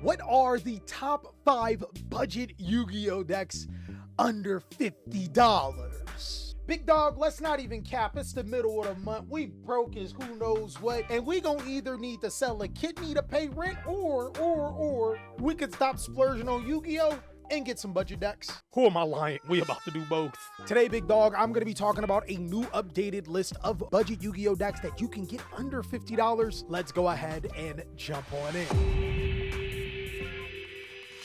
What are the top 5 budget Yu-Gi-Oh decks under $50? Big dog, let's not even cap. It's the middle of the month. We broke as who knows what, and we gonna either need to sell a kidney to pay rent, or we could stop splurging on Yu-Gi-Oh and get some budget decks. Who am I lying? We about to do both. Today, big dog, I'm gonna be talking about a new updated list of budget Yu-Gi-Oh decks that you can get under $50. Let's go ahead and jump on in.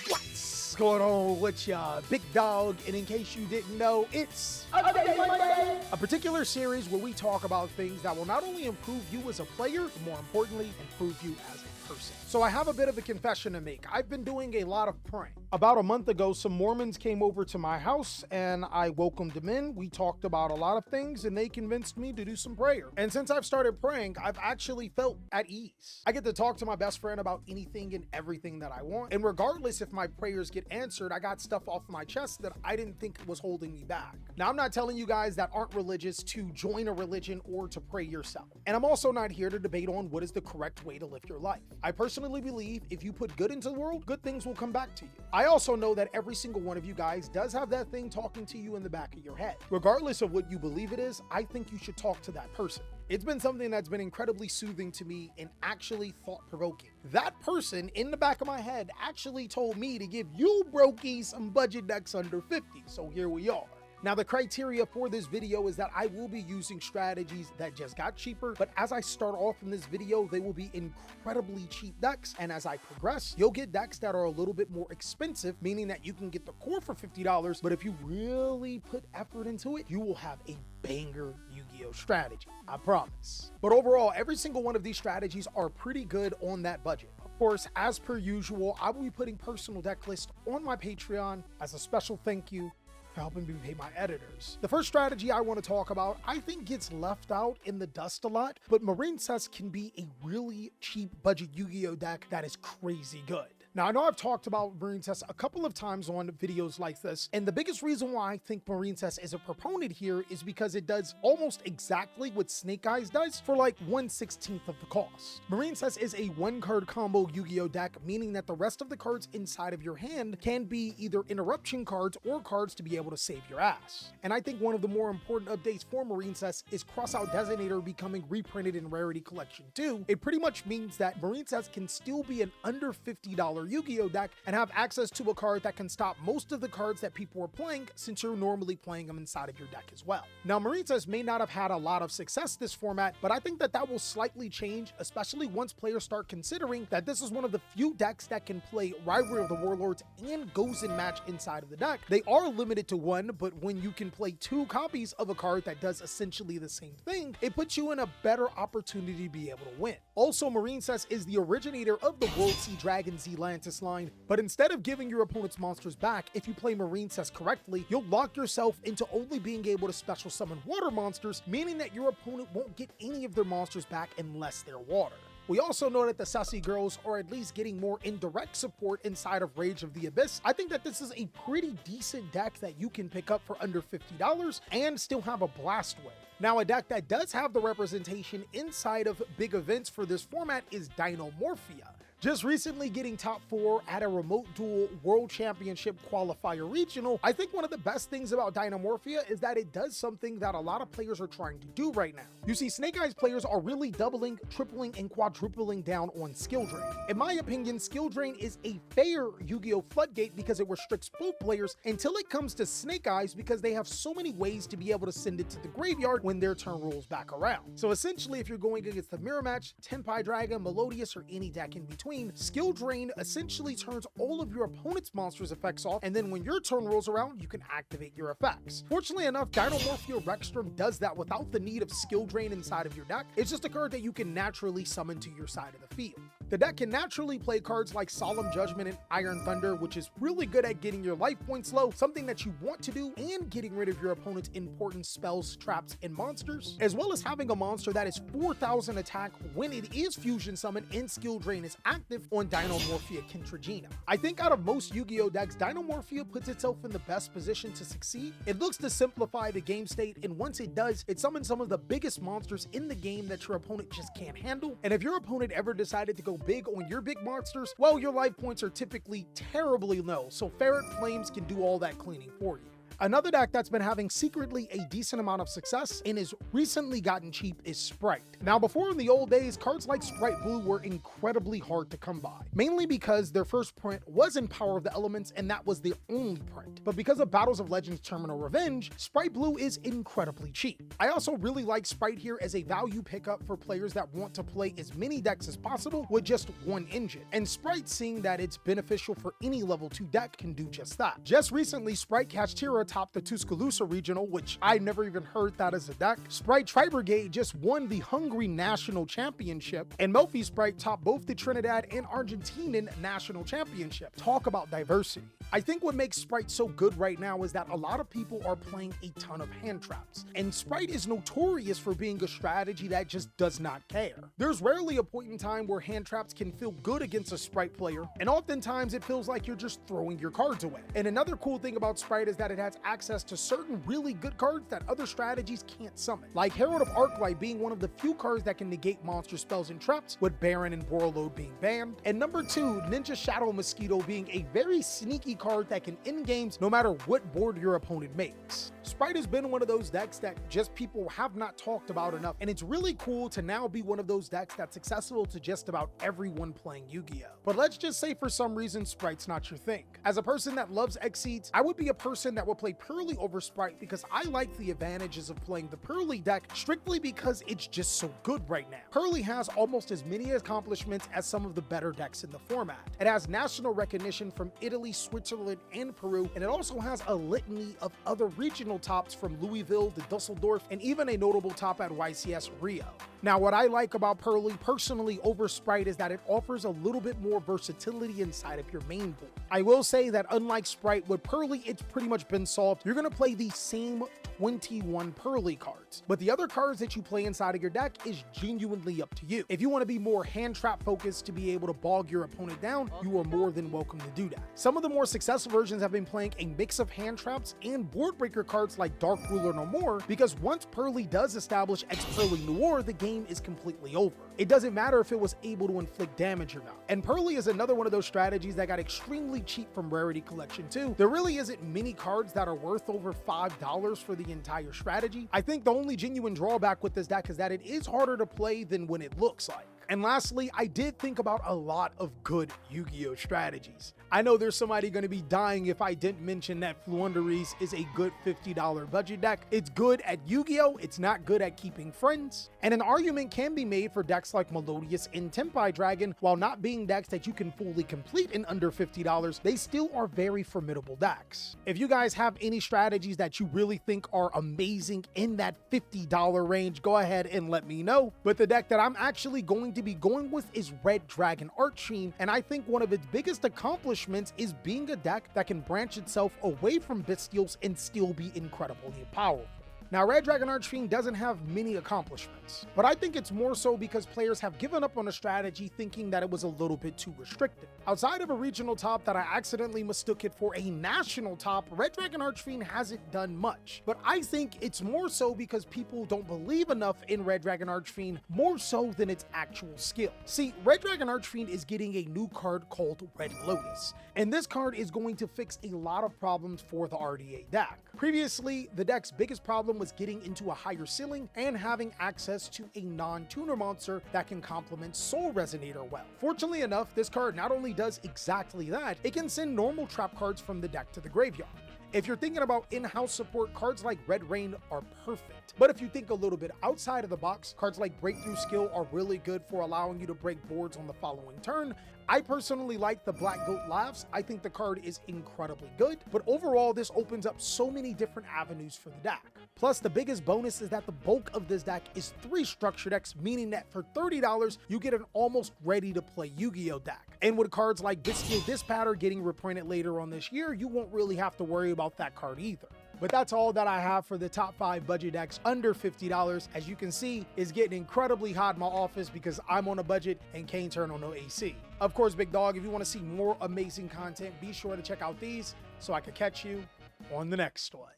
What's going on with ya, big dog? And in case you didn't know, it's a particular series where we talk about things that will not only improve you as a player, but more importantly, improve you as a person. So I have a bit of a confession to make. I've been doing a lot of praying. About a month ago, some Mormons came over to my house and I welcomed them in. We talked about a lot of things and they convinced me to do some prayer. And since I've started praying, I've actually felt at ease. I get to talk to my best friend about anything and everything that I want. And regardless if my prayers get answered, I got stuff off my chest that I didn't think was holding me back. Now, I'm not telling you guys that aren't religious to join a religion or to pray yourself. And I'm also not here to debate on what is the correct way to live your life. I personally believe if you put good into the world, good things will come back to you. I also know that every single one of you guys does have that thing talking to you in the back of your head. Regardless of what you believe it is, I think you should talk to that person. It's been something that's been incredibly soothing to me and actually thought-provoking. That person in the back of my head actually told me to give you brokies some budget decks under 50, so here we are. Now, the criteria for this video is that I will be using strategies that just got cheaper, but as I start off in this video, they will be incredibly cheap decks, and as I progress, you'll get decks that are a little bit more expensive, meaning that you can get the core for $50, but if you really put effort into it, you will have a banger Yu-Gi-Oh strategy, I promise. But overall, every single one of these strategies are pretty good on that budget. Of course, as per usual, I will be putting personal deck lists on my Patreon as a special thank you for helping me pay my editors. The first strategy I want to talk about, I think gets left out in the dust a lot, but Marincess can be a really cheap budget Yu-Gi-Oh deck that is crazy good. Now, I know I've talked about Marincess a couple of times on videos like this, and the biggest reason why I think Marincess is a proponent here is because it does almost exactly what Snake Eyes does for like 1/16 of the cost. Marincess is a 1-card combo Yu-Gi-Oh deck, meaning that the rest of the cards inside of your hand can be either interruption cards or cards to be able to save your ass. And I think one of the more important updates for Marincess is Crossout Designator becoming reprinted in Rarity Collection 2. It pretty much means that Marincess can still be an under $50 Yu-Gi-Oh deck and have access to a card that can stop most of the cards that people are playing, since you're normally playing them inside of your deck as well. Now, Marincess may not have had a lot of success this format, but I think that that will slightly change, especially once players start considering that this is one of the few decks that can play Rivalry of the Warlords and Goes in Match inside of the deck. They are limited to one, but when you can play 2 copies of a card that does essentially the same thing, it puts you in a better opportunity to be able to win. Also, Marincess is the originator of the World Sea Dragon Zealantis line, but instead of giving your opponent's monsters back, if you play Marincess correctly, you'll lock yourself into only being able to special summon water monsters, meaning that your opponent won't get any of their monsters back unless they're water. We also know that the Sussy Girls are at least getting more indirect support inside of Rage of the Abyss. I think that this is a pretty decent deck that you can pick up for under $50 and still have a blast with. Now, a deck that does have the representation inside of big events for this format is Dinomorphia. Just recently getting top 4 at a Remote Duel World Championship Qualifier Regional, I think one of the best things about Dinomorphia is that it does something that a lot of players are trying to do right now. You see, Snake Eyes players are really doubling, tripling, and quadrupling down on skill drain. In my opinion, skill drain is a fair Yu-Gi-Oh floodgate because it restricts both players until it comes to Snake Eyes, because they have so many ways to be able to send it to the graveyard when their turn rolls back around. So essentially, if you're going against the Mirror Match, Tenpai Dragon, Melodious, or any deck in between, skill drain essentially turns all of your opponent's monsters' effects off, and then when your turn rolls around, you can activate your effects. Fortunately enough, Dinomorphia Rexstrom does that without the need of skill drain inside of your deck. It's just a card that you can naturally summon to your side of the field. The deck can naturally play cards like Solemn Judgment and Iron Thunder, which is really good at getting your life points low, something that you want to do, and getting rid of your opponent's important spells, traps, and monsters, as well as having a monster that is 4,000 attack when it is fusion summoned and skill drain is active on Dinomorphia Kentragina. I think out of most Yu-Gi-Oh decks, Dinomorphia puts itself in the best position to succeed. It looks to simplify the game state, and once it does, it summons some of the biggest monsters in the game that your opponent just can't handle. And if your opponent ever decided to go big on your big monsters, well, your life points are typically terribly low, so Ferret Flames can do all that cleaning for you. Another deck that's been having secretly a decent amount of success and has recently gotten cheap is Spright. Now, before in the old days, cards like Spright Blue were incredibly hard to come by, mainly because their first print was in Power of the Elements and that was their only print. But because of Battles of Legends Terminal Revenge, Spright Blue is incredibly cheap. I also really like Spright here as a value pickup for players that want to play as many decks as possible with just one engine. And Spright, seeing that it's beneficial for any level 2 deck, can do just that. Just recently, Spright Kashtira topped the Tuscaloosa Regional, which I never even heard that as a deck. Spright Tri-Brigade just won the Hungary National Championship, and Melfi Spright topped both the Trinidad and Argentinian National Championship. Talk about diversity. I think what makes Spright so good right now is that a lot of people are playing a ton of hand traps, and Spright is notorious for being a strategy that just does not care. There's rarely a point in time where hand traps can feel good against a Spright player, and oftentimes it feels like you're just throwing your cards away. And another cool thing about Spright is that it has access to certain really good cards that other strategies can't summon, like Herald of Arclight being one of the few cards that can negate monster spells and traps, with Baron and Warlord being banned, and number 2, Ninja Shadow Mosquito being a very sneaky card that can end games no matter what board your opponent makes. Spright has been one of those decks that just people have not talked about enough, and it's really cool to now be one of those decks that's accessible to just about everyone playing Yu-Gi-Oh! But let's just say for some reason Spright's not your thing. As a person that loves Exceeds, I would be a person that would play Purrely over Spright because I like the advantages of playing the Purrely deck strictly because it's just so good right now. Purrely has almost as many accomplishments as some of the better decks in the format. It has national recognition from Italy, Switzerland, and Peru, and it also has a litany of other regional tops from Louisville to Dusseldorf, and even a notable top at YCS Rio. Now, what I like about Purrely personally over Spright is that it offers a little bit more versatility inside of your main board. I will say that unlike Spright, with Purrely, it's pretty much been solved. You're going to play the same 21 Purrely cards, but the other cards that you play inside of your deck is genuinely up to you. If you want to be more hand trap focused to be able to bog your opponent down, you are more than welcome to do that. Some of the more successful versions have been playing a mix of hand traps and board breaker cards like Dark Ruler No More, because once Purrely does establish X-Purrely Noir, the game is completely over. It doesn't matter if it was able to inflict damage or not. And Purrely is another one of those strategies that got extremely cheap from Rarity Collection too. There really isn't many cards that are worth over $5 for the entire strategy. I think the only genuine drawback with this deck is that it is harder to play than when it looks like. And lastly, I did think about a lot of good Yu-Gi-Oh! Strategies. I know there's somebody going to be dying if I didn't mention that Floowandereeze is a good $50 budget deck. It's good at Yu-Gi-Oh! It's not good at keeping friends. And an argument can be made for decks like Melodious and Tempai Dragon. While not being decks that you can fully complete in under $50, they still are very formidable decks. If you guys have any strategies that you really think are amazing in that $50 range, go ahead and let me know. But the deck that I'm actually going to be going with is Red Dragon Archfiend, and I think one of its biggest accomplishments is being a deck that can branch itself away from Bestials and still be incredibly powerful. Now, Red Dragon Archfiend doesn't have many accomplishments, but I think it's more so because players have given up on a strategy thinking that it was a little bit too restrictive. Outside of a regional top that I accidentally mistook it for a national top, Red Dragon Archfiend hasn't done much, but I think it's more so because people don't believe enough in Red Dragon Archfiend more so than its actual skill. See, Red Dragon Archfiend is getting a new card called Red Lotus, and this card is going to fix a lot of problems for the RDA deck. Previously, the deck's biggest problem was getting into a higher ceiling and having access to a non-tuner monster that can complement Soul Resonator well. Fortunately enough, this card not only does exactly that, it can send normal trap cards from the deck to the graveyard. If you're thinking about in-house support, cards like Red Rain are perfect. But if you think a little bit outside of the box, cards like Breakthrough Skill are really good for allowing you to break boards on the following turn. I personally like the Black Goat Laughs. I think the card is incredibly good, but overall this opens up so many different avenues for the deck. Plus, the biggest bonus is that the bulk of this deck is 3 structure decks, meaning that for $30, you get an almost ready-to-play Yu-Gi-Oh! Deck. And with cards like Bestial Dispatcher getting reprinted later on this year, you won't really have to worry about that card either. But that's all that I have for the top 5 budget decks under $50. As you can see, it's getting incredibly hot in my office because I'm on a budget and Kane turned on no AC. Of course, big dog, if you want to see more amazing content, be sure to check out these so I can catch you on the next one.